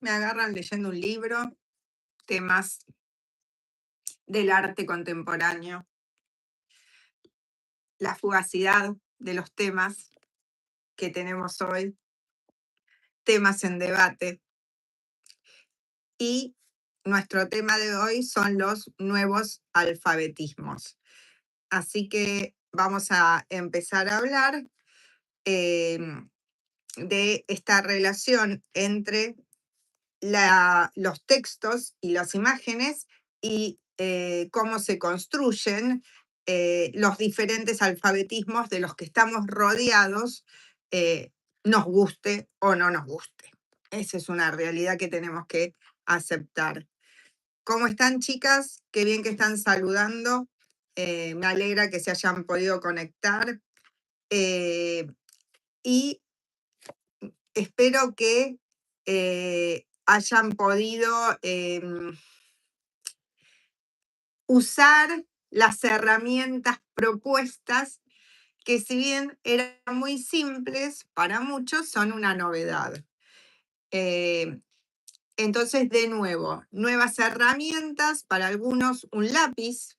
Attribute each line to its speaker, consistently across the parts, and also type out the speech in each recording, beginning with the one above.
Speaker 1: Me agarran leyendo un libro, temas del arte contemporáneo, la fugacidad de los temas que tenemos hoy, temas en debate. Y nuestro tema de hoy son los nuevos alfabetismos. Así que vamos a empezar a hablar de esta relación entre los textos y las imágenes y cómo se construyen los diferentes alfabetismos de los que estamos rodeados, nos guste o no nos guste. Esa es una realidad que tenemos que aceptar. ¿Cómo están, chicas? Qué bien que están saludando. Me alegra que se hayan podido conectar. Y espero que hayan podido usar las herramientas propuestas, que si bien eran muy simples, para muchos son una novedad. Entonces, de nuevo, nuevas herramientas, para algunos un lápiz,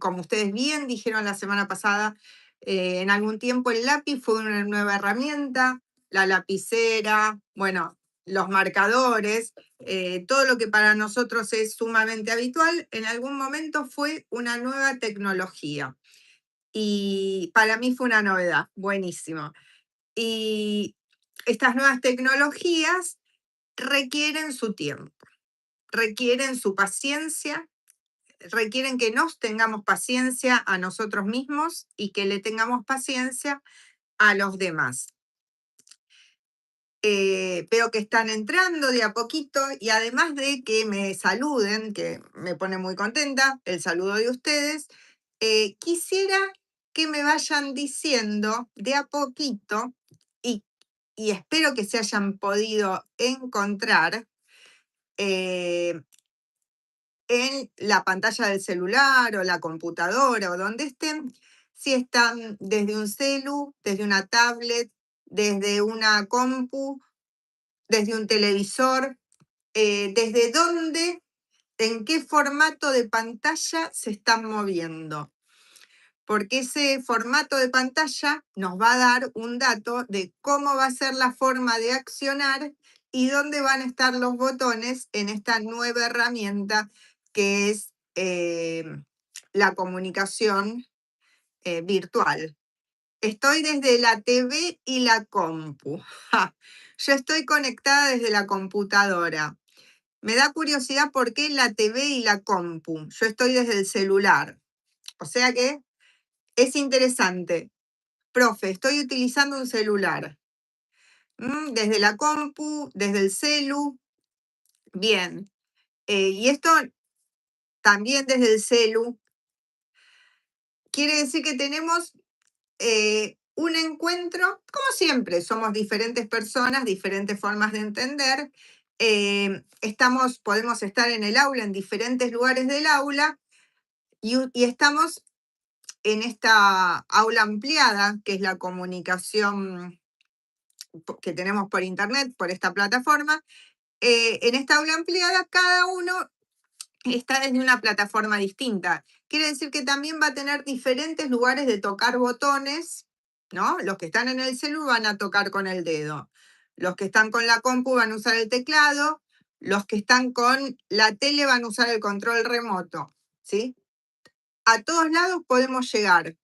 Speaker 1: como ustedes bien dijeron la semana pasada, en algún tiempo el lápiz fue una nueva herramienta, la lapicera, bueno, los marcadores, todo lo que para nosotros es sumamente habitual, en algún momento fue una nueva tecnología. Y para mí fue una novedad, buenísimo. Y estas nuevas tecnologías requieren su tiempo, requieren su paciencia, requieren que nos tengamos paciencia a nosotros mismos y que le tengamos paciencia a los demás. Veo que están entrando de a poquito y además de que me saluden, que me pone muy contenta el saludo de ustedes, quisiera que me vayan diciendo de a poquito y, y espero que se hayan podido encontrar en la pantalla del celular o la computadora o donde estén, si están desde un celu, desde una tablet, desde una compu, desde un televisor, desde dónde, en qué formato de pantalla se están moviendo. Porque ese formato de pantalla nos va a dar un dato de cómo va a ser la forma de accionar y dónde van a estar los botones en esta nueva herramienta que es la comunicación virtual. Estoy desde la TV y la compu. Yo estoy conectada desde la computadora. Me da curiosidad por qué la TV y la compu. Yo estoy desde el celular. O sea que es interesante. Profe, estoy utilizando un celular. Desde la compu, desde el celu. Bien. Y esto también desde el celu. Quiere decir que tenemos un encuentro, como siempre, somos diferentes personas, diferentes formas de entender. Podemos estar en el aula, en diferentes lugares del aula, y estamos en esta aula ampliada, que es la comunicación que tenemos por internet, por esta plataforma. En esta aula ampliada, cada uno está desde una plataforma distinta. Quiere decir que también va a tener diferentes lugares de tocar botones, ¿no? Los que están en el celular van a tocar con el dedo. Los que están con la compu van a usar el teclado. Los que están con la tele van a usar el control remoto, ¿sí? A todos lados podemos llegar.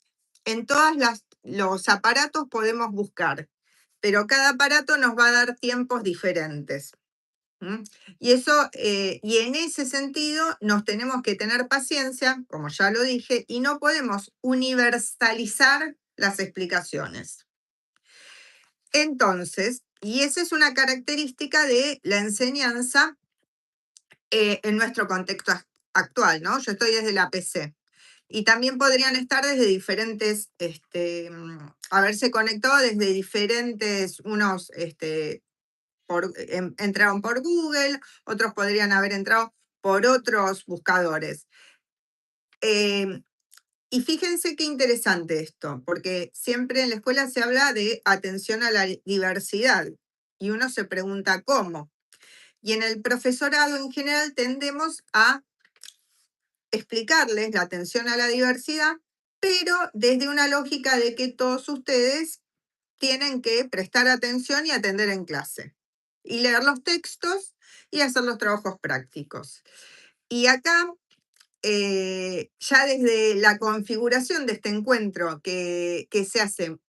Speaker 1: En todos los aparatos podemos buscar, pero cada aparato nos va a dar tiempos diferentes. Y en ese sentido nos tenemos que tener paciencia, como ya lo dije, y no podemos universalizar las explicaciones. Entonces, y esa es una característica de la enseñanza en nuestro contexto actual, ¿no? Yo estoy desde la PC. Y también podrían estar desde diferentes, haberse conectado desde diferentes, unos entraron por Google, otros podrían haber entrado por otros buscadores. Y fíjense qué interesante esto, porque siempre en la escuela se habla de atención a la diversidad. Y uno se pregunta cómo. Y en el profesorado en general tendemos a explicarles la atención a la diversidad, pero desde una lógica de que todos ustedes tienen que prestar atención y atender en clase, y leer los textos y hacer los trabajos prácticos. Y acá, ya desde la configuración de este encuentro que se hace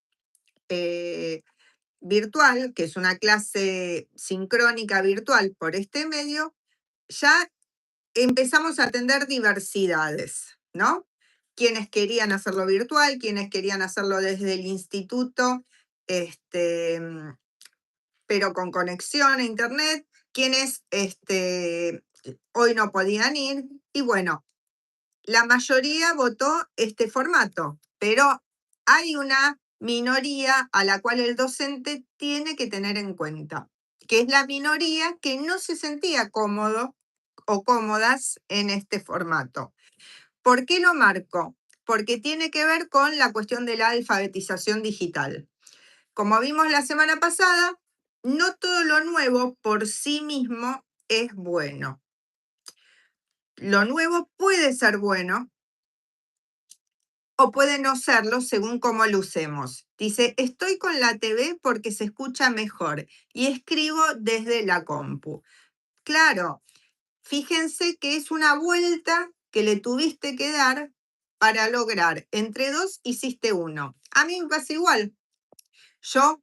Speaker 1: virtual, que es una clase sincrónica virtual por este medio, ya empezamos a atender diversidades, ¿no? Quienes querían hacerlo virtual, quienes querían hacerlo desde el instituto, este, pero con conexión a internet, quienes hoy no podían ir. Y bueno, la mayoría votó este formato, pero hay una minoría a la cual el docente tiene que tener en cuenta, que es la minoría que no se sentía cómodo o cómodas en este formato. ¿Por qué lo marco? Porque tiene que ver con la cuestión de la alfabetización digital. Como vimos la semana pasada, no todo lo nuevo por sí mismo es bueno. Lo nuevo puede ser bueno o puede no serlo según cómo lo usemos. Dice, estoy con la TV porque se escucha mejor y escribo desde la compu. Claro, fíjense que es una vuelta que le tuviste que dar para lograr. Entre dos hiciste uno. A mí me pasa igual. Yo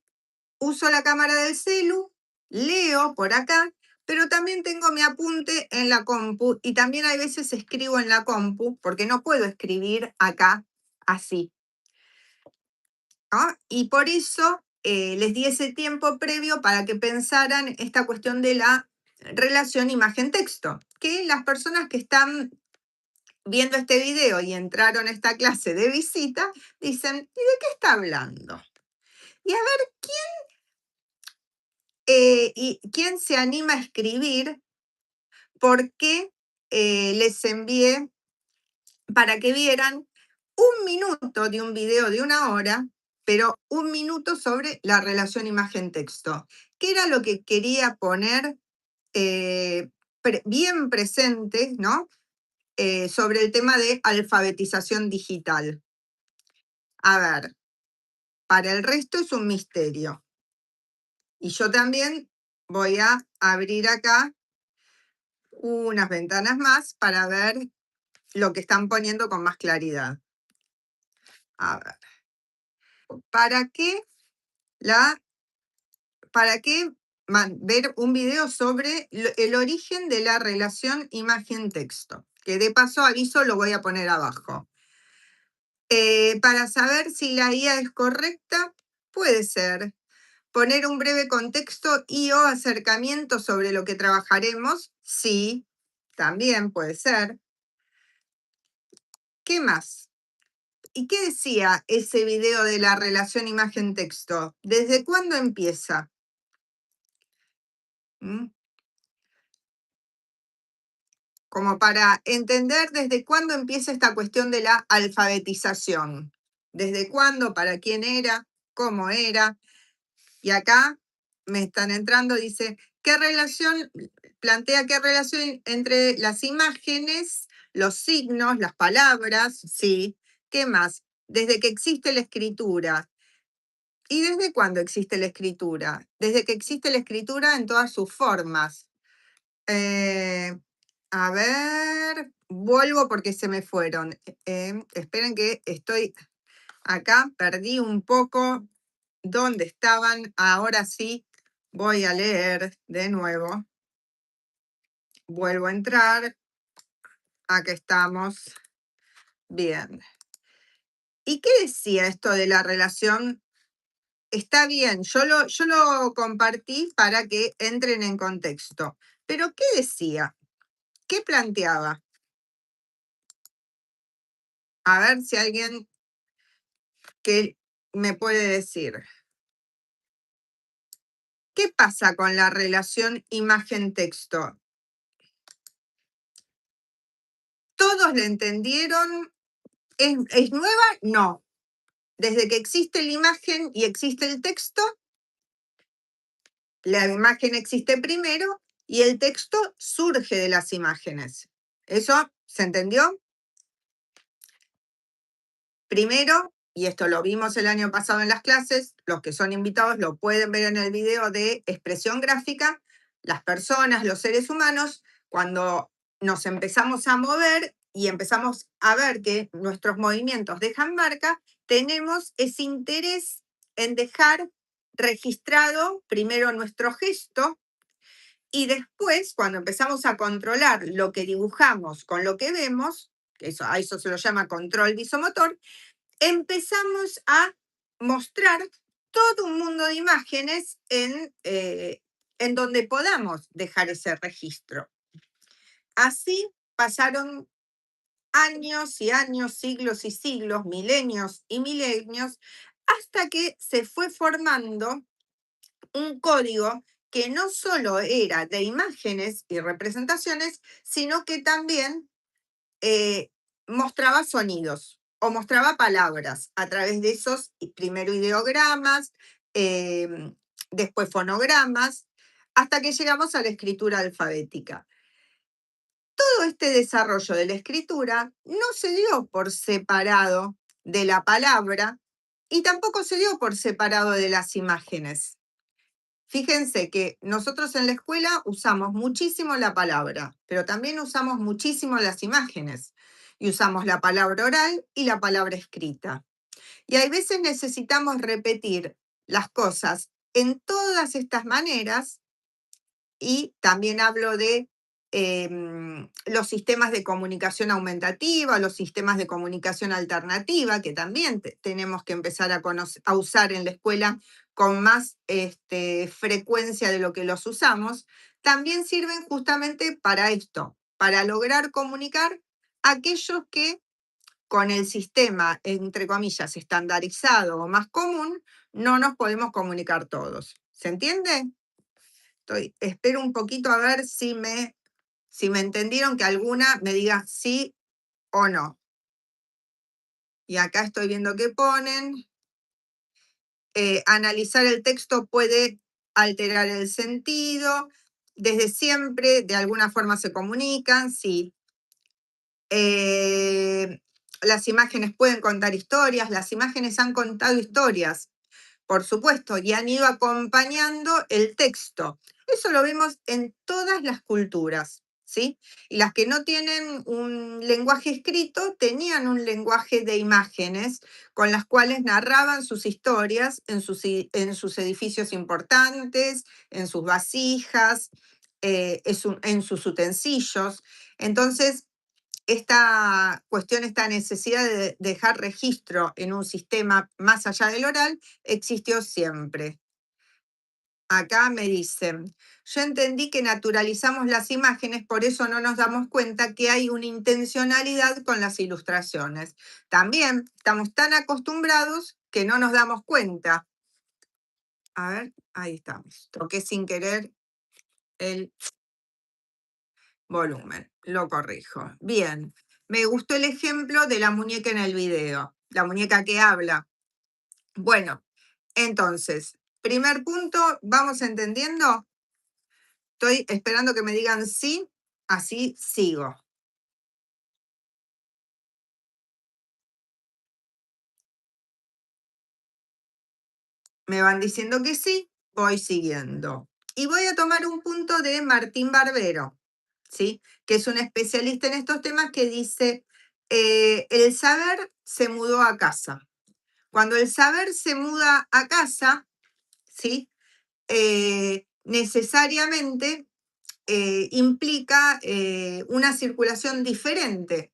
Speaker 1: uso la cámara del celu, leo por acá, pero también tengo mi apunte en la compu y también hay veces escribo en la compu porque no puedo escribir acá así, ¿no? Y por eso les di ese tiempo previo para que pensaran esta cuestión de la relación imagen-texto, que las personas que están viendo este video y entraron a esta clase de visita dicen, ¿y de qué está hablando? Y a ver, ¿y quién se anima a escribir? Porque les envié para que vieran un minuto de un video de 1 hora, pero un minuto sobre la relación imagen-texto, que era lo que quería poner bien presente, ¿no? Sobre el tema de alfabetización digital. A ver, para el resto es un misterio. Y yo también voy a abrir acá unas ventanas más para ver lo que están poniendo con más claridad. A ver, ¿para qué, para qué ver un video sobre el origen de la relación imagen-texto? Que de paso aviso lo voy a poner abajo. Para saber si la IA es correcta, puede ser. Poner un breve contexto y o acercamiento sobre lo que trabajaremos, sí, también puede ser. ¿Qué más? ¿Y qué decía ese video de la relación imagen-texto? ¿Desde cuándo empieza? ¿Mm? Como para entender desde cuándo empieza esta cuestión de la alfabetización. ¿Desde cuándo? ¿Para quién era? ¿Cómo era? Y acá me están entrando, dice, ¿qué relación, plantea qué relación entre las imágenes, los signos, las palabras? Sí. ¿Qué más? Desde que existe la escritura. ¿Y desde cuándo existe la escritura? Desde que existe la escritura en todas sus formas. Eh, a ver, vuelvo porque se me fueron. Esperen que estoy acá, perdí un poco dónde estaban. Ahora sí, voy a leer de nuevo. Vuelvo a entrar. Acá estamos. Bien. ¿Y qué decía esto de la relación? Está bien, yo lo compartí para que entren en contexto. Pero ¿qué decía? ¿Qué planteaba? A ver si alguien que me puede decir. ¿Qué pasa con la relación imagen-texto? ¿Todos la entendieron? ¿Es nueva? No. Desde que existe la imagen y existe el texto, La imagen existe primero y el texto surge de las imágenes. ¿Eso se entendió? Primero, y esto lo vimos el año pasado en las clases, los que son invitados lo pueden ver en el video de expresión gráfica, las personas, los seres humanos, cuando nos empezamos a mover y empezamos a ver que nuestros movimientos dejan marca, tenemos ese interés en dejar registrado primero nuestro gesto y después, cuando empezamos a controlar lo que dibujamos con lo que vemos, a eso se lo llama control visomotor, empezamos a mostrar todo un mundo de imágenes en donde podamos dejar ese registro. Así pasaron años y años, siglos y siglos, milenios y milenios, hasta que se fue formando un código que no solo era de imágenes y representaciones, sino que también mostraba sonidos o mostraba palabras a través de esos, primero ideogramas, después fonogramas, hasta que llegamos a la escritura alfabética. Todo este desarrollo de la escritura no se dio por separado de la palabra y tampoco se dio por separado de las imágenes. Fíjense que nosotros en la escuela usamos muchísimo la palabra, pero también usamos muchísimo las imágenes. Y usamos la palabra oral y la palabra escrita. Y hay veces necesitamos repetir las cosas en todas estas maneras y también hablo de los sistemas de comunicación aumentativa, los sistemas de comunicación alternativa, que también tenemos que empezar a usar en la escuela con más frecuencia de lo que los usamos, también sirven justamente para esto, para lograr comunicar aquellos que con el sistema, entre comillas, estandarizado o más común, no nos podemos comunicar todos. ¿Se entiende? Espero un poquito a ver si me entendieron, que alguna me diga sí o no. Y acá estoy viendo que ponen. Analizar el texto puede alterar el sentido. Desde siempre, de alguna forma se comunican, sí. Las imágenes pueden contar historias, las imágenes han contado historias, por supuesto, y han ido acompañando el texto. Eso lo vemos en todas las culturas, ¿sí? Y las que no tienen un lenguaje escrito tenían un lenguaje de imágenes con las cuales narraban sus historias en sus edificios importantes, en sus vasijas, en sus utensilios. Entonces, esta cuestión, esta necesidad de dejar registro en un sistema más allá del oral, existió siempre. Acá me dicen, yo entendí que naturalizamos las imágenes, por eso no nos damos cuenta que hay una intencionalidad con las ilustraciones. También estamos tan acostumbrados que no nos damos cuenta. A ver, ahí estamos. Toqué sin querer el volumen, lo corrijo. Bien, me gustó el ejemplo de la muñeca en el video, la muñeca que habla. Bueno, entonces, primer punto, ¿vamos entendiendo? Estoy esperando que me digan sí, así sigo. Me van diciendo que sí, voy siguiendo. Y voy a tomar un punto de Martín Barbero, ¿sí? Que es un especialista en estos temas, que dice, el saber se mudó a casa. Cuando el saber se muda a casa, ¿sí? Necesariamente implica una circulación diferente.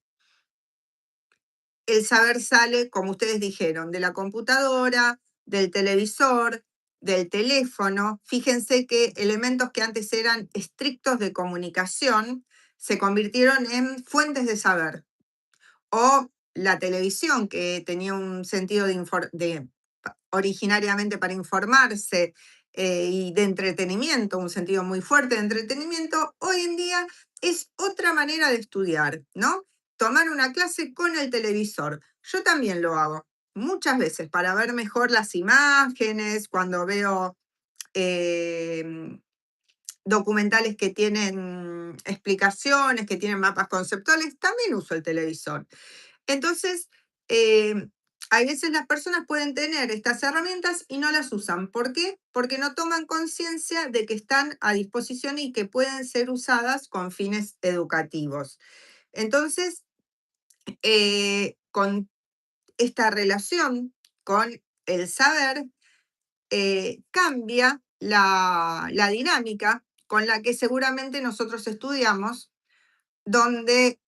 Speaker 1: El saber sale, como ustedes dijeron, de la computadora, del televisor, del teléfono. Fíjense que elementos que antes eran estrictos de comunicación se convirtieron en fuentes de saber. O la televisión, que tenía un sentido originariamente para informarse y de entretenimiento, un sentido muy fuerte de entretenimiento, hoy en día es otra manera de estudiar, ¿no? Tomar una clase con el televisor. Yo también lo hago muchas veces para ver mejor las imágenes, cuando veo documentales que tienen explicaciones, que tienen mapas conceptuales, también uso el televisor. Entonces, hay veces las personas pueden tener estas herramientas y no las usan. ¿Por qué? Porque no toman conciencia de que están a disposición y que pueden ser usadas con fines educativos. Entonces, con esta relación con el saber, cambia la dinámica con la que seguramente nosotros estudiamos, donde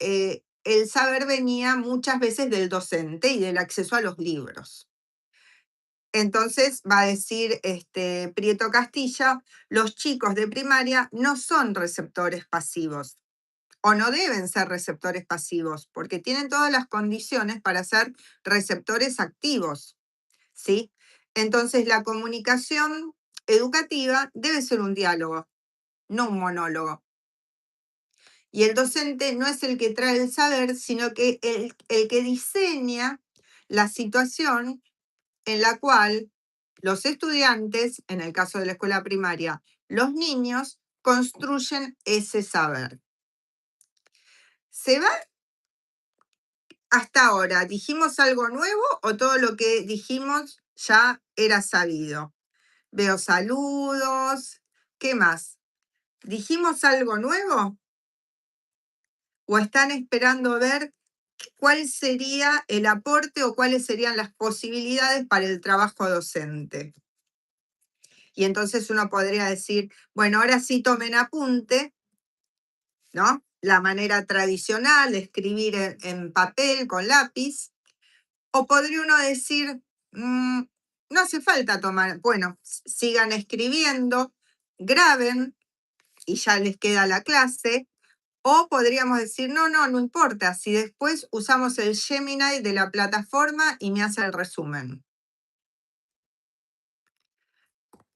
Speaker 1: el saber venía muchas veces del docente y del acceso a los libros. Entonces va a decir Prieto Castilla, los chicos de primaria no son receptores pasivos o no deben ser receptores pasivos porque tienen todas las condiciones para ser receptores activos, ¿sí? Entonces la comunicación educativa debe ser un diálogo, no un monólogo. Y el docente no es el que trae el saber, sino que el que diseña la situación en la cual los estudiantes, en el caso de la escuela primaria, los niños, construyen ese saber. ¿Se va hasta ahora? ¿Dijimos algo nuevo o todo lo que dijimos ya era sabido? Veo saludos. ¿Qué más? ¿Dijimos algo nuevo? ¿O están esperando ver cuál sería el aporte o cuáles serían las posibilidades para el trabajo docente? Y entonces uno podría decir, bueno, ahora sí tomen apunte, ¿no? La manera tradicional de escribir en papel con lápiz. O podría uno decir, no hace falta tomar, bueno, sigan escribiendo, graben y ya les queda la clase. O podríamos decir, no importa, si después usamos el Gemini de la plataforma y me hace el resumen.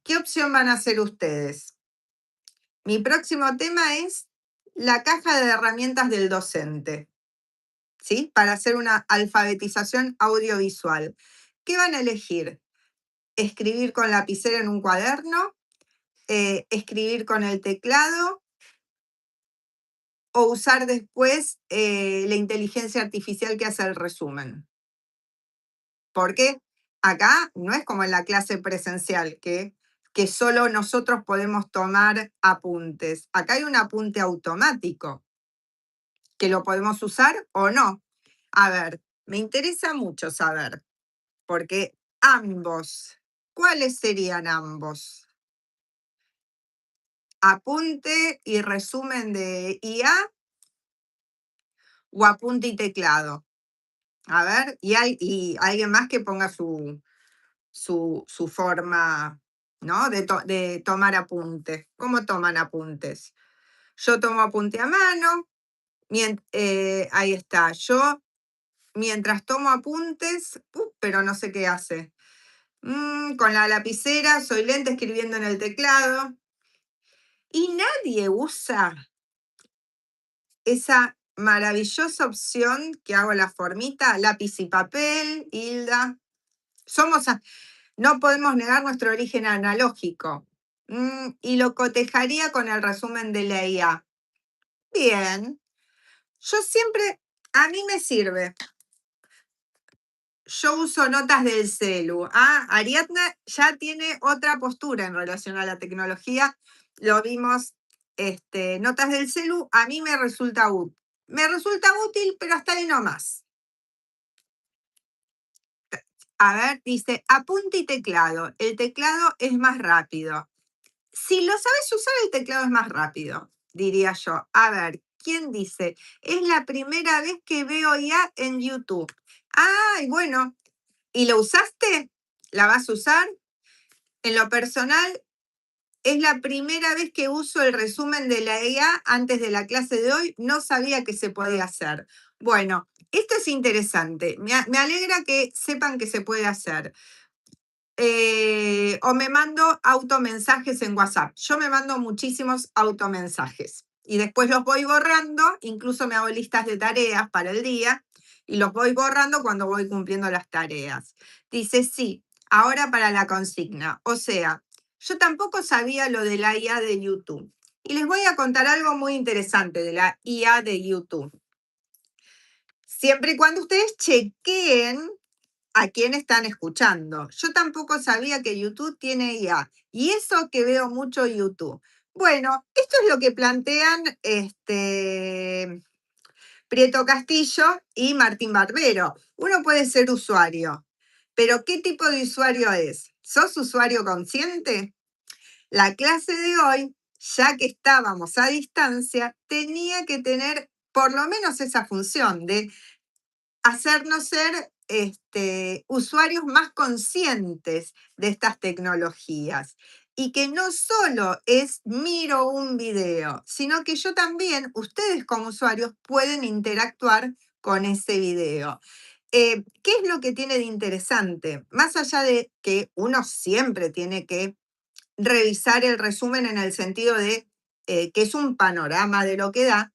Speaker 1: ¿Qué opción van a hacer ustedes? Mi próximo tema es la caja de herramientas del docente, ¿sí? Para hacer una alfabetización audiovisual. ¿Qué van a elegir? ¿Escribir con lapicera en un cuaderno? ¿Escribir con el teclado? ¿O usar después la inteligencia artificial que hace el resumen? Porque acá no es como en la clase presencial, que solo nosotros podemos tomar apuntes. Acá hay un apunte automático, que lo podemos usar o no. A ver, me interesa mucho saber, porque ambos, ¿cuáles serían ambos? ¿Apunte y resumen de IA o apunte y teclado? A ver, y alguien más que ponga su forma, ¿no? De tomar apuntes. ¿Cómo toman apuntes? Yo tomo apunte a mano, ahí está. Yo, mientras tomo apuntes, pero no sé qué hace. Con la lapicera, soy lenta escribiendo en el teclado. Y nadie usa esa maravillosa opción que hago la formita, lápiz y papel, Hilda. No podemos negar nuestro origen analógico. Y lo cotejaría con el resumen de la IA. Bien, yo siempre, a mí me sirve. Yo uso notas del celu. Ariadna ya tiene otra postura en relación a la tecnología. Lo vimos, notas del celu, a mí me resulta útil. Me resulta útil, pero hasta ahí nomás. A ver, dice, apunte y teclado. El teclado es más rápido. Si lo sabes usar, el teclado es más rápido, diría yo. A ver, ¿quién dice? Es la primera vez que veo ya en YouTube. Ay, bueno, ¿y lo usaste? ¿La vas a usar? En lo personal, es la primera vez que uso el resumen de la IA antes de la clase de hoy. No sabía que se podía hacer. Bueno, esto es interesante. Me alegra que sepan que se puede hacer. O me mando automensajes en WhatsApp. Yo me mando muchísimos automensajes y después los voy borrando, incluso me hago listas de tareas para el día y los voy borrando cuando voy cumpliendo las tareas. Dice, sí, ahora para la consigna. O sea, yo tampoco sabía lo de la IA de YouTube. Y les voy a contar algo muy interesante de la IA de YouTube. Siempre y cuando ustedes chequeen a quién están escuchando. Yo tampoco sabía que YouTube tiene IA. Y eso que veo mucho YouTube. Bueno, esto es lo que plantean Prieto Castillo y Martín Barbero. Uno puede ser usuario, pero ¿qué tipo de usuario es? ¿Sos usuario consciente? La clase de hoy, ya que estábamos a distancia, tenía que tener por lo menos esa función de hacernos ser usuarios más conscientes de estas tecnologías. Y que no solo es miro un video, sino que yo también, ustedes como usuarios, pueden interactuar con ese video. ¿Qué es lo que tiene de interesante? Más allá de que uno siempre tiene que revisar el resumen en el sentido de que es un panorama de lo que da,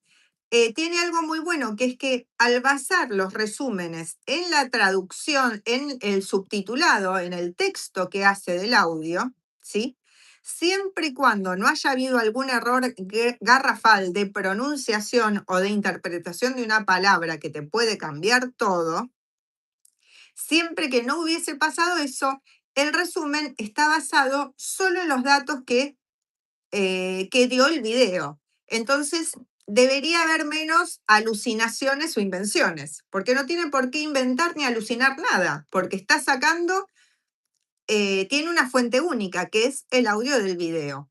Speaker 1: tiene algo muy bueno, que es que al basar los resúmenes en la traducción, en el subtitulado, en el texto que hace del audio, ¿sí? Siempre y cuando no haya habido algún error garrafal de pronunciación o de interpretación de una palabra que te puede cambiar todo, siempre que no hubiese pasado eso, el resumen está basado solo en los datos que dio el video. Entonces, debería haber menos alucinaciones o invenciones, porque no tiene por qué inventar ni alucinar nada, porque está sacando, tiene una fuente única, que es el audio del video.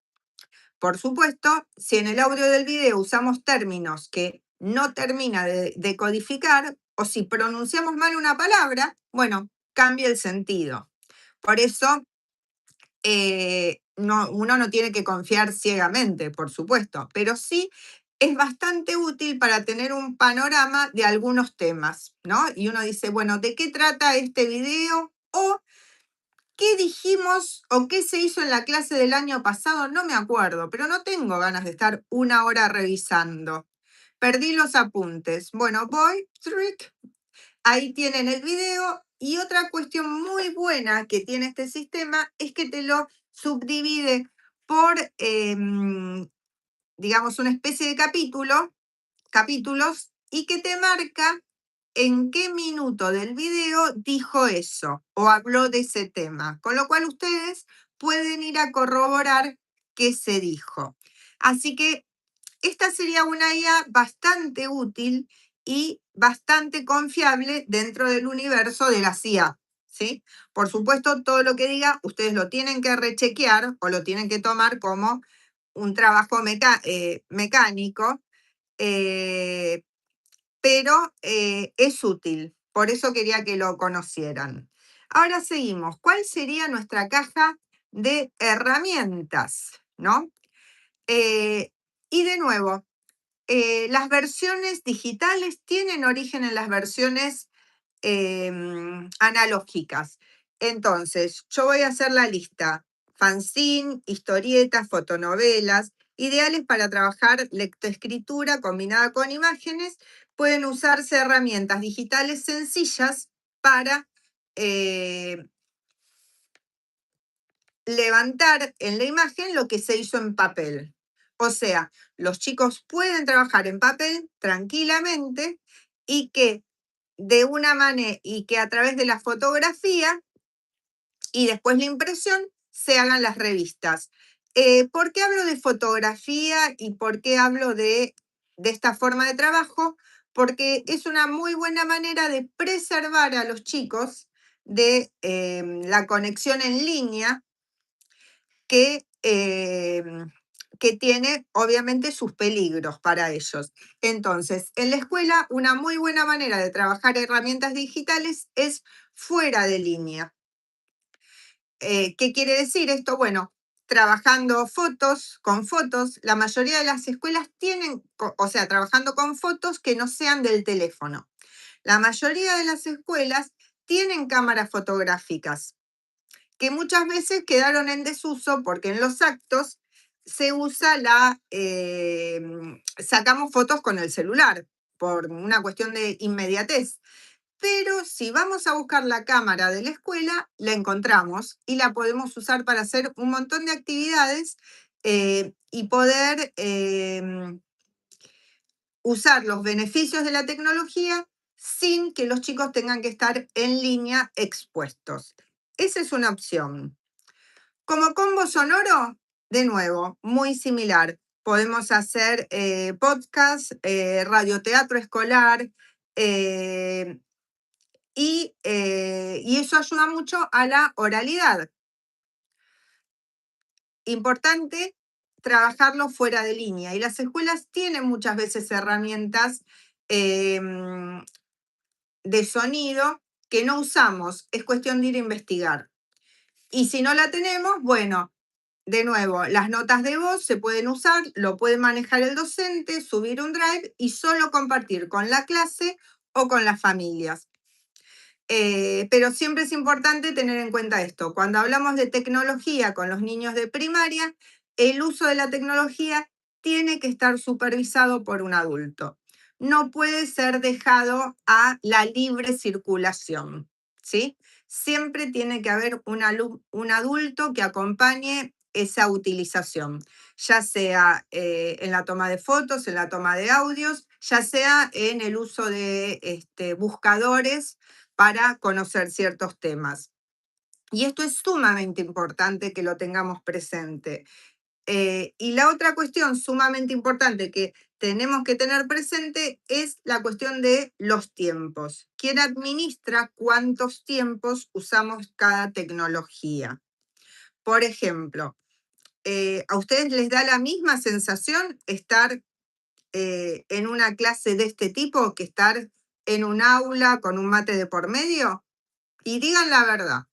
Speaker 1: Por supuesto, si en el audio del video usamos términos que no termina de codificar, o si pronunciamos mal una palabra, bueno, cambia el sentido. Por eso uno no tiene que confiar ciegamente, por supuesto, pero sí es bastante útil para tener un panorama de algunos temas, ¿no? Y uno dice, bueno, ¿de qué trata este video? O ¿qué dijimos o qué se hizo en la clase del año pasado? No me acuerdo, pero no tengo ganas de estar una hora revisando. Perdí los apuntes. Bueno, voy, trick, ahí tienen el video. Y otra cuestión muy buena que tiene este sistema es que te lo subdivide por, digamos, una especie de capítulos, y que te marca en qué minuto del video dijo eso o habló de ese tema. Con lo cual ustedes pueden ir a corroborar qué se dijo. Así que esta sería una IA bastante útil y bastante confiable dentro del universo de la IA, ¿sí? Por supuesto, todo lo que diga, ustedes lo tienen que rechequear o lo tienen que tomar como un trabajo mecánico, eh, pero es útil. Por eso quería que lo conocieran. Ahora seguimos. ¿Cuál sería nuestra caja de herramientas? ¿No? Y de nuevo, las versiones digitales tienen origen en las versiones analógicas. Entonces, yo voy a hacer la lista. Fanzine, historietas, fotonovelas, ideales para trabajar lectoescritura combinada con imágenes. Pueden usarse herramientas digitales sencillas para eh, levantar en la imagen lo que se hizo en papel. O sea, los chicos pueden trabajar en papel tranquilamente y que de una manera y que a través de la fotografía y después la impresión se hagan las revistas. ¿Por qué hablo de fotografía y por qué hablo de esta forma de trabajo? Porque es una muy buena manera de preservar a los chicos de la conexión en línea que tiene obviamente sus peligros para ellos. Entonces, en la escuela, una muy buena manera de trabajar herramientas digitales es fuera de línea. ¿Qué quiere decir esto? Bueno, trabajando con fotos, la mayoría de las escuelas tienen, o sea, trabajando con fotos que no sean del teléfono. La mayoría de las escuelas tienen cámaras fotográficas que muchas veces quedaron en desuso porque en los actos se usa sacamos fotos con el celular por una cuestión de inmediatez. pero si vamos a buscar la cámara de la escuela, la encontramos y la podemos usar para hacer un montón de actividades y poder usar los beneficios de la tecnología sin que los chicos tengan que estar en línea expuestos. Esa es una opción. Como combo sonoro, de nuevo, muy similar. Podemos hacer podcast, radioteatro escolar, eh, y eso ayuda mucho a la oralidad. Importante trabajarlo fuera de línea. Y las escuelas tienen muchas veces herramientas de sonido que no usamos. Es cuestión de ir a investigar. Y si no la tenemos, bueno, de nuevo, las notas de voz se pueden usar, lo puede manejar el docente, subir un drive y solo compartir con la clase o con las familias. Pero siempre es importante tener en cuenta esto. Cuando hablamos de tecnología con los niños de primaria, el uso de la tecnología tiene que estar supervisado por un adulto. No puede ser dejado a la libre circulación, ¿sí? Siempre tiene que haber un adulto que acompañe esa utilización, ya sea en la toma de fotos, en la toma de audios, ya sea en el uso de buscadores para conocer ciertos temas. Y esto es sumamente importante que lo tengamos presente. Y la otra cuestión sumamente importante que tenemos que tener presente es la cuestión de los tiempos. ¿Quién administra cuántos tiempos usamos cada tecnología? Por ejemplo, ¿a ustedes les da la misma sensación estar en una clase de este tipo que estar en un aula con un mate de por medio? Y digan la verdad,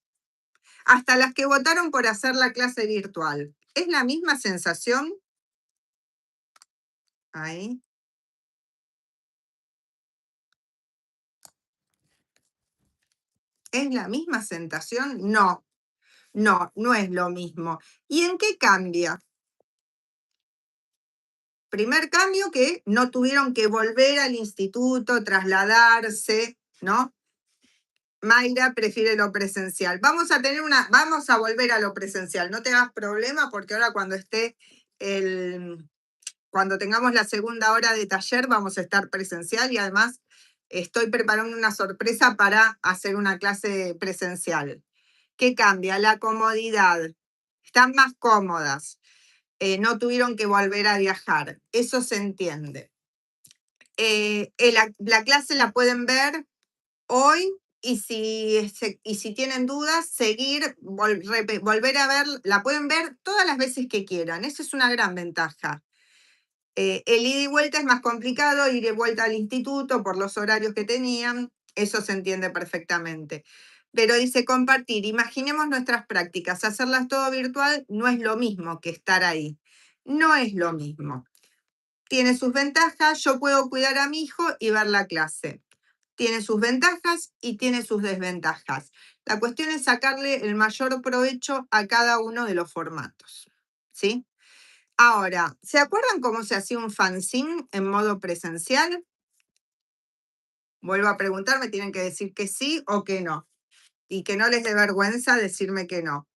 Speaker 1: hasta las que votaron por hacer la clase virtual, ¿es la misma sensación? Ahí. ¿Es la misma sensación? No, no es lo mismo. ¿Y en qué cambia? Primer cambio, que no tuvieron que volver al instituto, trasladarse, ¿no? Mayra prefiere lo presencial. Vamos a volver a lo presencial. No te hagas problema porque ahora cuando tengamos la segunda hora de taller vamos a estar presencial y además estoy preparando una sorpresa para hacer una clase presencial. ¿Qué cambia? La comodidad. Están más cómodas. No tuvieron que volver a viajar. Eso se entiende. La clase la pueden ver hoy y si tienen dudas, volver a ver, la pueden ver todas las veces que quieran. Esa es una gran ventaja. El ida y vuelta es más complicado, ir y vuelta al instituto por los horarios que tenían, eso se entiende perfectamente. Pero dice compartir, imaginemos nuestras prácticas, hacerlas todo virtual no es lo mismo que estar ahí. No es lo mismo. Tiene sus ventajas, yo puedo cuidar a mi hijo y ver la clase. Tiene sus ventajas y tiene sus desventajas. La cuestión es sacarle el mayor provecho a cada uno de los formatos. ¿Sí? Ahora, ¿se acuerdan cómo se hacía un fanzine en modo presencial? Vuelvo a preguntar, me tienen que decir que sí o que no. Y que no les dé vergüenza decirme que no.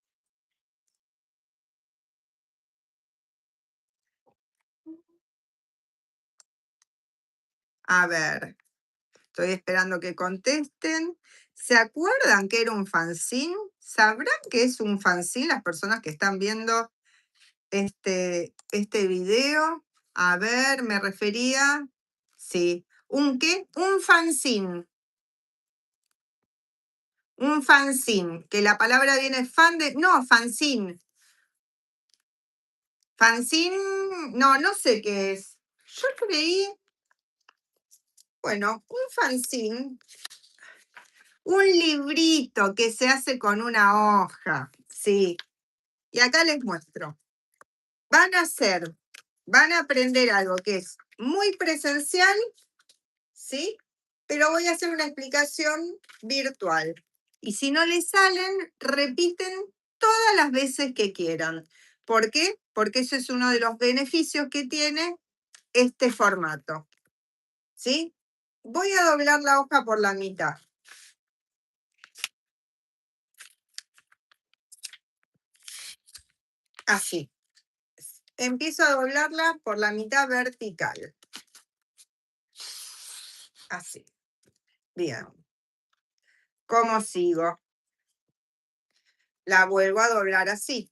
Speaker 1: A ver, estoy esperando que contesten. ¿Se acuerdan que era un fanzine? ¿Sabrán qué es un fanzine las personas que están viendo este video? A ver, me refería. Sí. ¿Un qué? Un fanzine. Un fanzine, que la palabra viene fan de. No, fanzine. Fanzine, no, no sé qué es. Yo creí, bueno, un fanzine, un librito que se hace con una hoja, sí. Y acá les muestro. Van a aprender algo que es muy presencial, ¿sí? Pero voy a hacer una explicación virtual. Y si no les salen, repiten todas las veces que quieran. ¿Por qué? Porque ese es uno de los beneficios que tiene este formato. ¿Sí? Voy a doblar la hoja por la mitad. así. Empiezo a doblarla por la mitad vertical. Así. Bien. ¿Cómo sigo? La vuelvo a doblar así,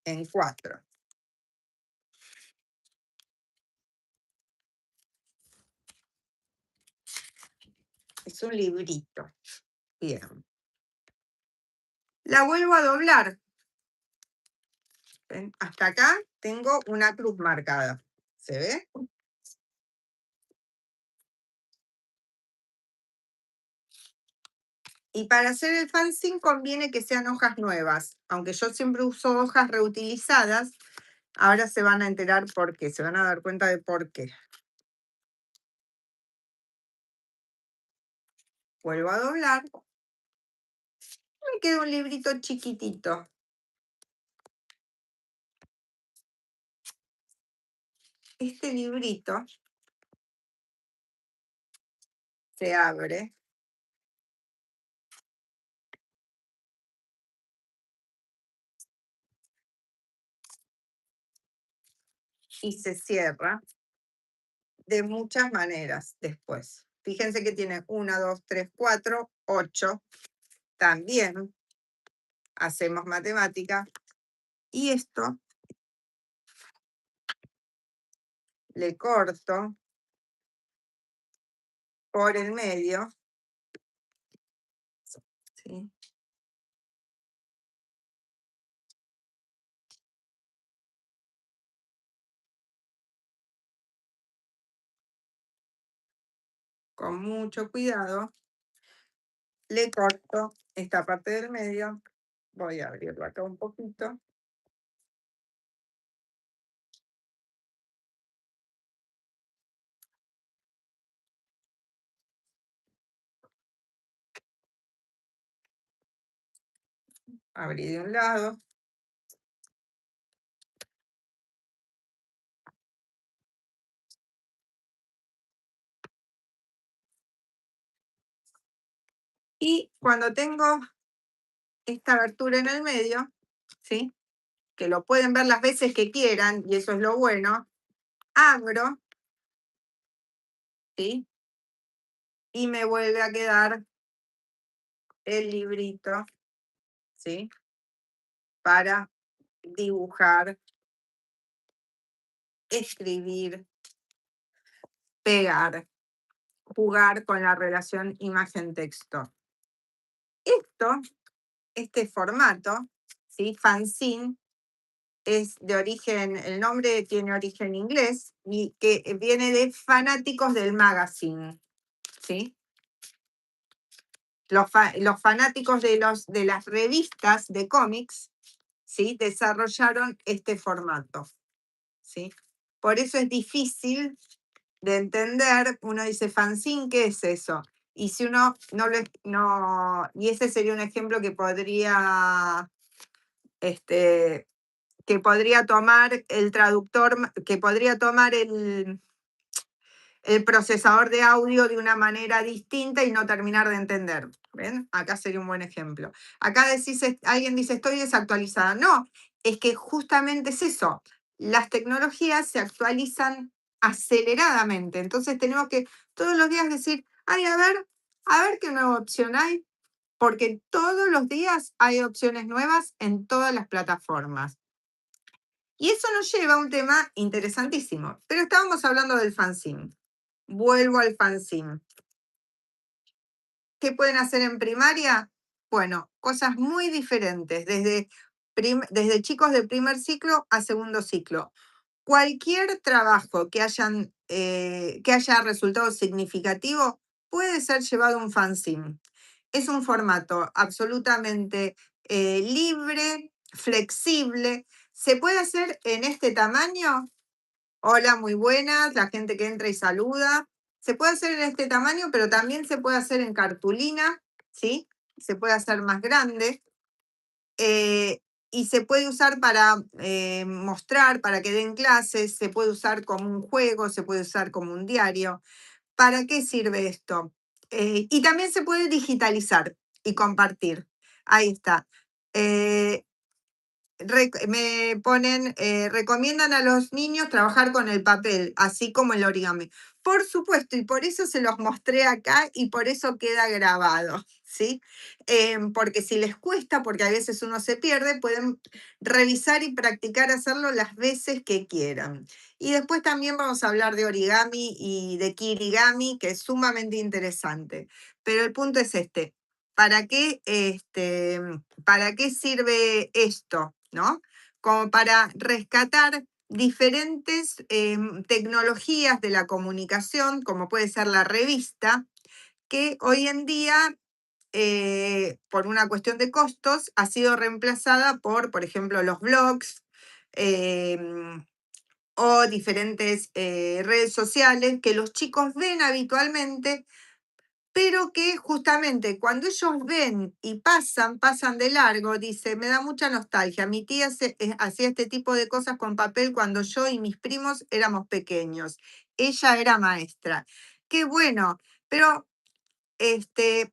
Speaker 1: en 4. Es un librito. Bien. La vuelvo a doblar. ¿Ven? Hasta acá tengo una cruz marcada. ¿Se ve? Y para hacer el fanzine conviene que sean hojas nuevas. Aunque yo siempre uso hojas reutilizadas, ahora se van a enterar por qué, se van a dar cuenta de por qué. Vuelvo a doblar. Me queda un librito chiquitito. Este librito se abre y se cierra de muchas maneras después. Fíjense que tiene 1, 2, 3, 4, 8. También hacemos matemática. Y esto le corto por el medio. ¿Sí? Con mucho cuidado le corto esta parte del medio. Voy a abrirlo acá un poquito. Abrí de un lado. Y cuando tengo esta abertura en el medio, ¿sí? Que lo pueden ver las veces que quieran, y eso es lo bueno, abro, ¿sí? Y me vuelve a quedar el librito, ¿sí? Para dibujar, escribir, pegar, jugar con la relación imagen-texto. Este formato, ¿sí? Fanzine, es de origen, el nombre tiene origen inglés y que viene de fanáticos del magazine, ¿sí? Los fanáticos de las revistas de cómics, ¿sí? Desarrollaron este formato, ¿sí? Por eso es difícil de entender. Uno dice, fanzine, ¿qué es eso? Y si uno y ese sería un ejemplo que podría, tomar el traductor, que podría tomar el procesador de audio de una manera distinta y no terminar de entender. ¿Ven? Acá sería un buen ejemplo. Acá alguien dice, estoy desactualizada. No, es que justamente es eso. Las tecnologías se actualizan aceleradamente. Entonces tenemos que todos los días decir, ay, a ver qué nueva opción hay, porque todos los días hay opciones nuevas en todas las plataformas. Y eso nos lleva a un tema interesantísimo. Pero estábamos hablando del fanzine. Vuelvo al fanzine. ¿Qué pueden hacer en primaria? Bueno, cosas muy diferentes, desde chicos de primer ciclo a segundo ciclo. Cualquier trabajo que haya resultado significativo puede ser llevado a un fanzine. Es un formato absolutamente libre, flexible. ¿Se puede hacer en este tamaño? Hola, muy buenas, la gente que entra y saluda. Se puede hacer en este tamaño, pero también se puede hacer en cartulina, ¿sí? Se puede hacer más grande. Y se puede usar para mostrar, para que den clases, se puede usar como un juego, se puede usar como un diario. ¿Para qué sirve esto? Y también se puede digitalizar y compartir. Ahí está. me ponen, recomiendan a los niños trabajar con el papel, así como el origami. Por supuesto, y por eso se los mostré acá y por eso queda grabado, ¿sí? Porque si les cuesta, porque a veces uno se pierde, pueden revisar y practicar hacerlo las veces que quieran. Y después también vamos a hablar de origami y de kirigami, que es sumamente interesante. Pero el punto es este. ¿Para qué sirve esto? ¿No? Como para rescatar diferentes tecnologías de la comunicación, como puede ser la revista, que hoy en día, por una cuestión de costos, ha sido reemplazada por ejemplo, los blogs em, o diferentes redes sociales que los chicos ven habitualmente, pero que justamente cuando ellos ven y pasan de largo, dice, me da mucha nostalgia. Mi tía hacía este tipo de cosas con papel cuando yo y mis primos éramos pequeños. Ella era maestra. Qué bueno, pero este,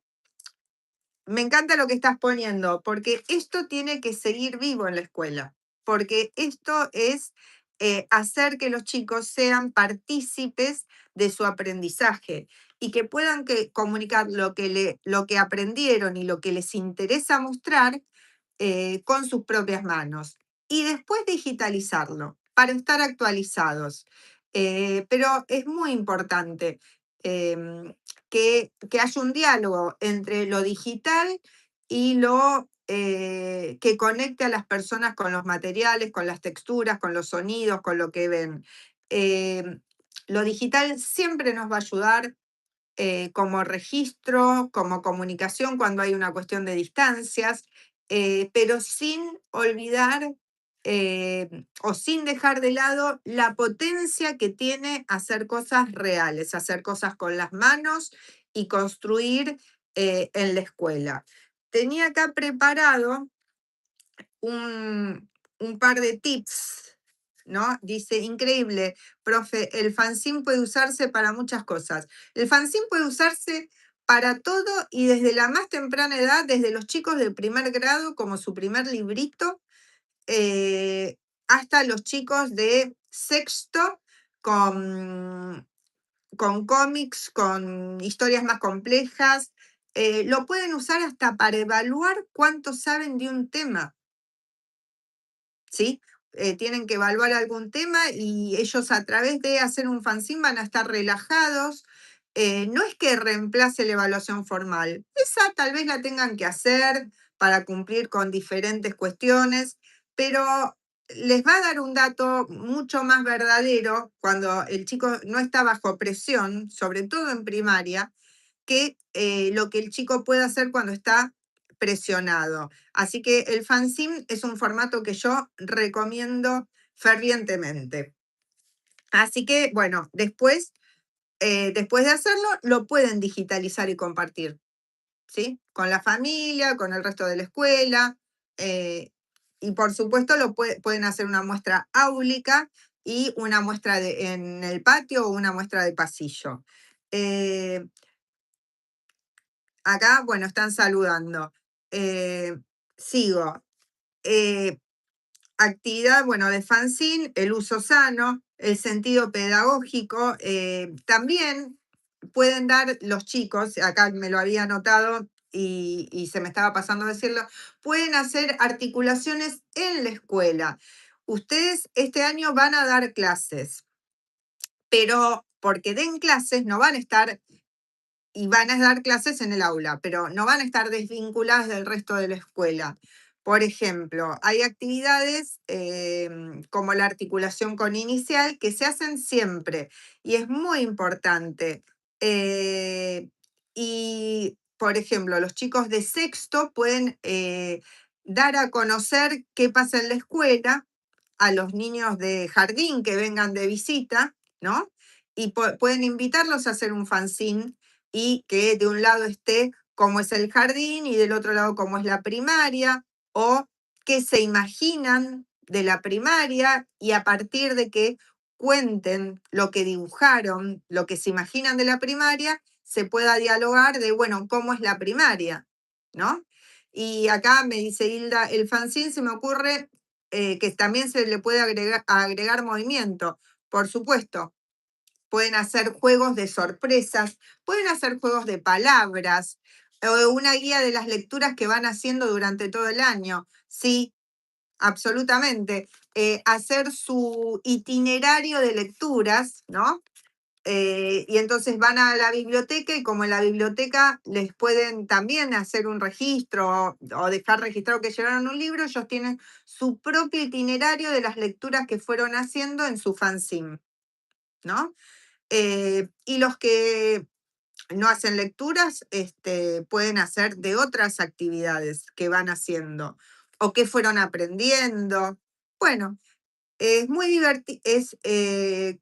Speaker 1: me encanta lo que estás poniendo, porque esto tiene que seguir vivo en la escuela, porque esto es hacer que los chicos sean partícipes de su aprendizaje y que puedan comunicar lo que aprendieron y lo que les interesa mostrar con sus propias manos. Y después digitalizarlo para estar actualizados. Pero es muy importante que haya un diálogo entre lo digital y lo que conecte a las personas con los materiales, con las texturas, con los sonidos, con lo que ven. Em, lo digital siempre nos va a ayudar como registro, como comunicación cuando hay una cuestión de distancias, pero sin olvidar o sin dejar de lado la potencia que tiene hacer cosas reales, hacer cosas con las manos y construir en la escuela. Tenía acá preparado un, un par de tips, ¿no? Dice, increíble, profe, el fanzine puede usarse para muchas cosas. El fanzine puede usarse para todo y desde la más temprana edad, desde los chicos del primer grado como su primer librito, eh, hasta los chicos de sexto con, con cómics, con historias más complejas. Lo pueden usar hasta para evaluar cuánto saben de un tema. ¿Sí? Tienen que evaluar algún tema y ellos a través de hacer un fanzine van a estar relajados. No es que reemplace la evaluación formal, esa tal vez la tengan que hacer para cumplir con diferentes cuestiones, pero les va a dar un dato mucho más verdadero cuando el chico no está bajo presión, sobre todo en primaria, que lo que el chico puede hacer cuando está presionado. Así que el fanzine es un formato que yo recomiendo fervientemente. Así que, bueno, después de hacerlo, lo pueden digitalizar y compartir, ¿sí? Con la familia, con el resto de la escuela. eh, y por supuesto, pueden hacer una muestra áulica y una muestra en el patio o una muestra de pasillo. Eh, Acá, bueno, están saludando. Eh, Sigo. Eh, Actividad, bueno, de fanzine, el uso sano, el sentido pedagógico. También pueden dar los chicos, acá me lo había anotado y se me estaba pasando a decirlo, pueden hacer articulaciones en la escuela. Ustedes este año van a dar clases, pero porque den clases no van a estar y van a dar clases en el aula, pero no van a estar desvinculadas del resto de la escuela. Por ejemplo, hay actividades como la articulación con inicial que se hacen siempre y es muy importante. Eh, y, por ejemplo, los chicos de sexto pueden dar a conocer qué pasa en la escuela a los niños de jardín que vengan de visita, ¿no? Y pueden invitarlos a hacer un fanzine y que de un lado esté cómo es el jardín y del otro lado cómo es la primaria, o qué se imaginan de la primaria y a partir de que cuenten lo que dibujaron, lo que se imaginan de la primaria, se pueda dialogar de, bueno, cómo es la primaria, ¿no? Y acá me dice Hilda, el fanzine se me ocurre que también se le puede agregar movimiento. Por supuesto, pueden hacer juegos de sorpresas, pueden hacer juegos de palabras, o una guía de las lecturas que van haciendo durante todo el año. Sí, absolutamente. Hacer su itinerario de lecturas, ¿no? Y entonces van a la biblioteca y como en la biblioteca les pueden también hacer un registro o dejar registrado que llevaron un libro, ellos tienen su propio itinerario de las lecturas que fueron haciendo en su fanzine, ¿no? Y los que no hacen lecturas, pueden hacer de otras actividades que van haciendo o que fueron aprendiendo. Bueno, es muy divertido, es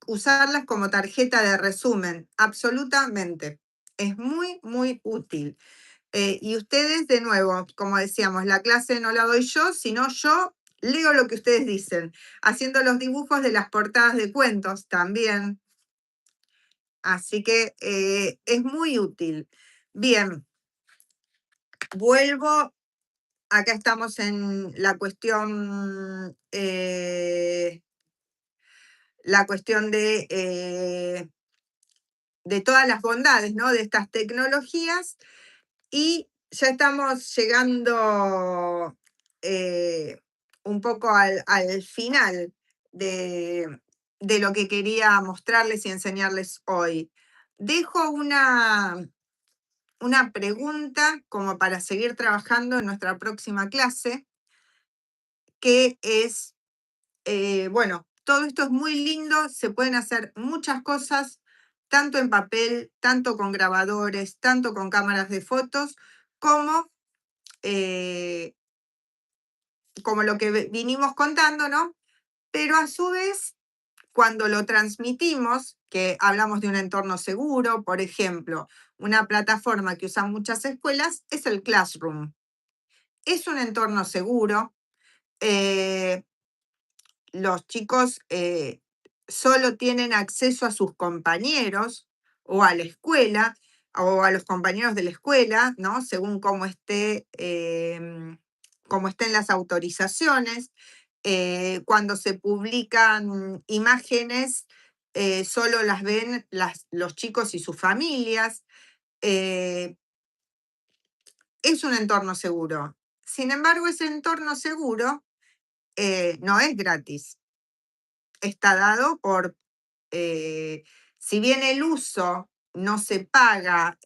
Speaker 1: usarlas como tarjeta de resumen, absolutamente. Es muy, muy útil. Y ustedes, de nuevo, como decíamos, la clase no la doy yo, sino yo leo lo que ustedes dicen, haciendo los dibujos de las portadas de cuentos también. Así que es muy útil. Bien, vuelvo. Acá estamos en la cuestión de todas las bondades, ¿no? De estas tecnologías y ya estamos llegando un poco al final de lo que quería mostrarles y enseñarles hoy. Dejo una pregunta como para seguir trabajando en nuestra próxima clase, que es, bueno, todo esto es muy lindo, se pueden hacer muchas cosas, tanto en papel, tanto con grabadores, tanto con cámaras de fotos, como, eh, como lo que vinimos contando, ¿no? Pero a su vez, cuando lo transmitimos, que hablamos de un entorno seguro, por ejemplo, una plataforma que usan muchas escuelas es el Classroom. Es un entorno seguro. eh, los chicos solo tienen acceso a sus compañeros o a la escuela o a los compañeros de la escuela, ¿no? Según cómo estén las autorizaciones. Cuando se publican imágenes, solo las ven los chicos y sus familias. Eh, es un entorno seguro. Sin embargo, ese entorno seguro no es gratis. Está dado si bien el uso no se paga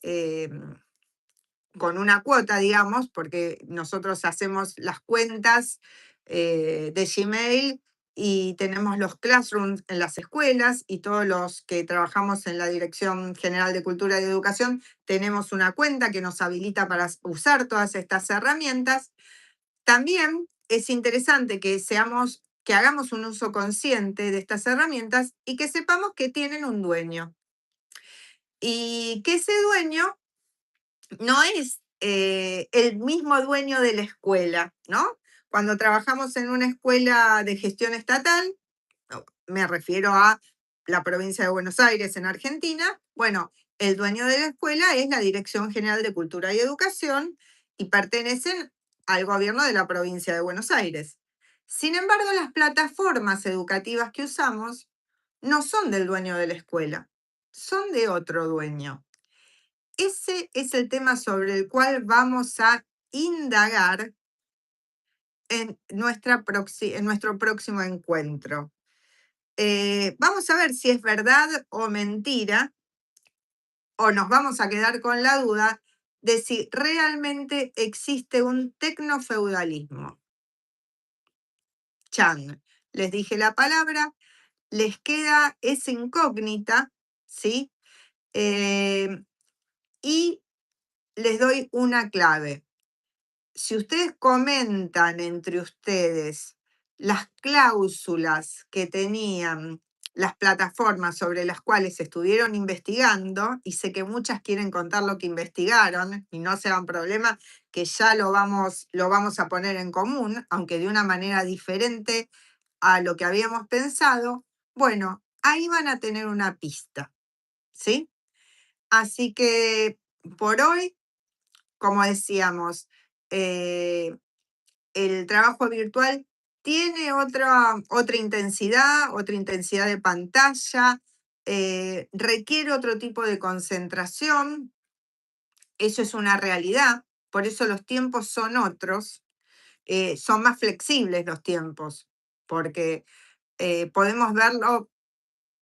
Speaker 1: con una cuota, digamos, porque nosotros hacemos las cuentas de Gmail y tenemos los classrooms en las escuelas y todos los que trabajamos en la Dirección General de Cultura y Educación tenemos una cuenta que nos habilita para usar todas estas herramientas. También es interesante que hagamos un uso consciente de estas herramientas y que sepamos que tienen un dueño. Y que ese dueño no es el mismo dueño de la escuela, ¿no? Cuando trabajamos en una escuela de gestión estatal, me refiero a la provincia de Buenos Aires en Argentina, bueno, el dueño de la escuela es la Dirección General de Cultura y Educación y pertenecen al gobierno de la provincia de Buenos Aires. Sin embargo, las plataformas educativas que usamos no son del dueño de la escuela, son de otro dueño. Ese es el tema sobre el cual vamos a indagar en nuestro próximo encuentro. Vamos a ver si es verdad o mentira, o nos vamos a quedar con la duda de si realmente existe un tecnofeudalismo. Chan, les dije la palabra, les queda esa incógnita, ¿sí? Y les doy una clave. Si ustedes comentan entre ustedes las cláusulas que tenían las plataformas sobre las cuales estuvieron investigando, y sé que muchas quieren contar lo que investigaron, y no se hagan problema, que ya lo vamos a poner en común, aunque de una manera diferente a lo que habíamos pensado, bueno, ahí van a tener una pista, ¿sí? Así que por hoy, como decíamos, el trabajo virtual tiene otra intensidad de pantalla, requiere otro tipo de concentración, eso es una realidad, por eso los tiempos son otros, son más flexibles los tiempos, porque podemos verlo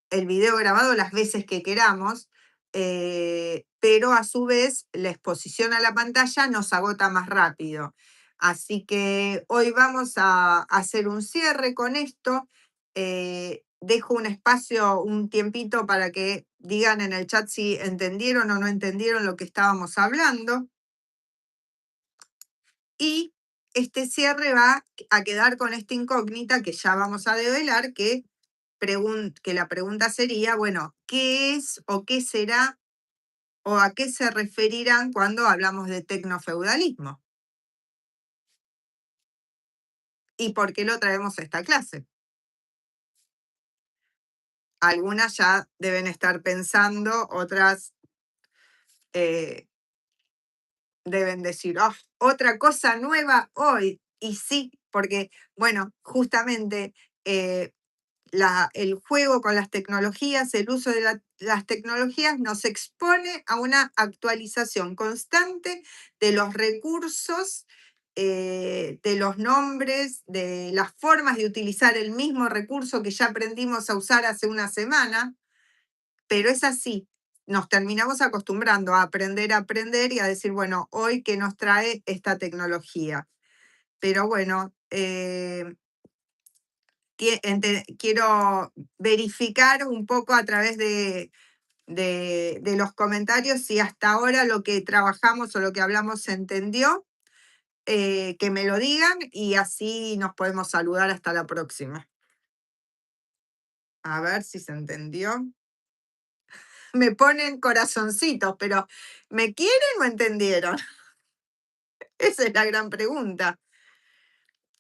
Speaker 1: el video grabado las veces que queramos, pero a su vez la exposición a la pantalla nos agota más rápido. Así que hoy vamos a hacer un cierre con esto. Dejo un espacio, un tiempito para que digan en el chat si entendieron o no entendieron lo que estábamos hablando. Y este cierre va a quedar con esta incógnita que ya vamos a develar, que la pregunta sería, bueno, ¿qué es o qué será o a qué se referirán cuando hablamos de tecnofeudalismo? ¿Y por qué lo traemos a esta clase? Algunas ya deben estar pensando, otras eh, deben decir, "Oh, otra cosa nueva hoy". Y sí, porque, bueno, justamente eh, el juego con las tecnologías, el uso de las tecnologías nos expone a una actualización constante de los recursos, de los nombres, de las formas de utilizar el mismo recurso que ya aprendimos a usar hace una semana, pero es así. Nos terminamos acostumbrando a aprender y a decir, bueno, hoy qué nos trae esta tecnología. Pero bueno, quiero verificar un poco a través de los comentarios si hasta ahora lo que trabajamos o lo que hablamos se entendió, que me lo digan y así nos podemos saludar hasta la próxima. A ver si se entendió. Me ponen corazoncitos, pero ¿me quieren o entendieron? Esa es la gran pregunta.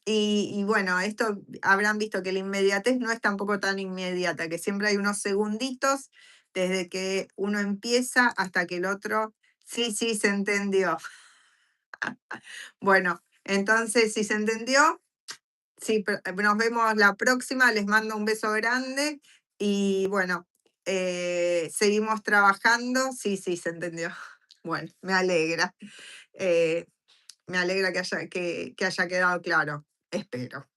Speaker 1: Y bueno, esto habrán visto que la inmediatez no es tampoco tan inmediata, que siempre hay unos segunditos desde que uno empieza hasta que el otro, sí, sí, se entendió. Bueno, entonces, si se entendió, sí, nos vemos la próxima, les mando un beso grande y bueno, seguimos trabajando, sí, sí, se entendió. Bueno, eh, me alegra que haya quedado claro, espero.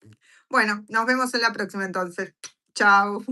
Speaker 1: Bueno, nos vemos en la próxima entonces. Chao.